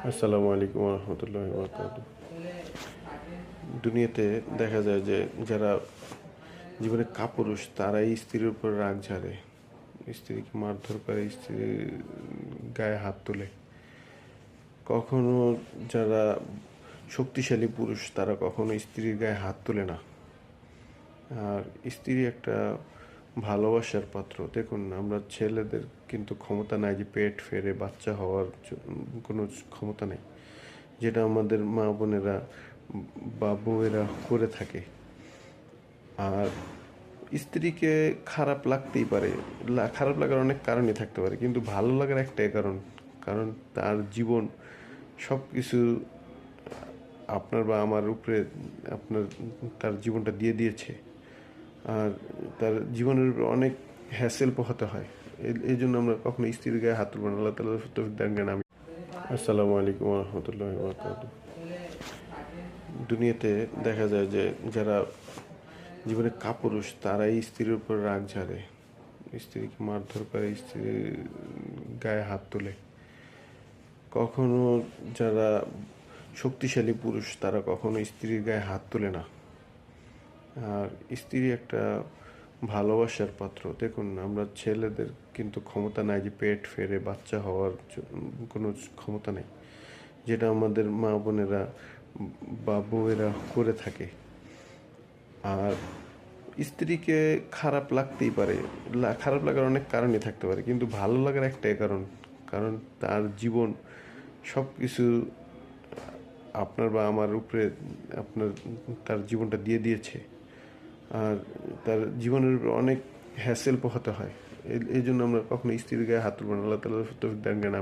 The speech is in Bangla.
আসসালামু আলাইকুম রহমতুল্লাহ বরকাত। দুনিয়াতে দেখা যায় যে যারা জীবনে কাপুরুষ তারাই স্ত্রীর উপর রাগ ঝাড়ে, স্ত্রীকে মারধর করে, স্ত্রীর গায়ে হাত তোলে। কখনো যারা শক্তিশালী পুরুষ তারা কখনো স্ত্রীর গায়ে হাত তোলে না। আর স্ত্রী একটা ভালোবাসার পাত্র। দেখুন, আমরা ছেলেদের কিন্তু ক্ষমতা নাই যে পেট ফেরে বাচ্চা হওয়ার কোনো ক্ষমতা নেই, যেটা আমাদের মা বোনেরা বা বউয়েরা করে থাকে। আর স্ত্রীকে খারাপ লাগতেই পারে, খারাপ লাগার অনেক কারণই থাকতে পারে, কিন্তু ভালো লাগার একটাই কারণ, কারণ তার জীবন সব কিছু আপনার বা আমার উপরে আপনার তার জীবনটা দিয়ে দিয়েছে। আর তার জীবনের উপর অনেক হ্যাসেল পোহাতে হয়। এই জন্য আমরা কখনো স্ত্রীর গায়ে হাত তুলব না। আল্লাহ তালা তৌফিক দান করেন। আমি আসসালামু আলাইকুম রহমতুল্লাহ বরকাত। দুনিয়াতে দেখা যায় যে যারা জীবনে কাপুরুষ তারাই স্ত্রীর উপর রাগ ঝাড়ে, স্ত্রীকে মারধর করে, স্ত্রীর গায়ে হাত তোলে। কখনো যারা শক্তিশালী পুরুষ তারা কখনো স্ত্রীর গায়ে হাত তোলে না। আর স্ত্রী একটা ভালোবাসার পাত্র। দেখুন, আমরা ছেলেদের কিন্তু ক্ষমতা নাই যে পেট ফেরে বাচ্চা হওয়ার কোনো ক্ষমতা নেই, যেটা আমাদের মা বোনেরা বা বউয়েরা করে থাকে। আর স্ত্রীকে খারাপ লাগতেই পারে, খারাপ লাগার অনেক কারণই থাকতে পারে, কিন্তু ভালো লাগার একটাই কারণ, কারণ তার জীবন সব কিছু আপনার বা আমার উপরে আপনার তার জীবনটা দিয়ে দিয়েছে। আর তার জীবনের উপর অনেক হ্যাসেল পোহাতে হয়। এই জন্য আমরা কখনো স্ত্রীর গায়ে হাত তুলব না। আল্লাহ তালা তৌফিক দান করেন।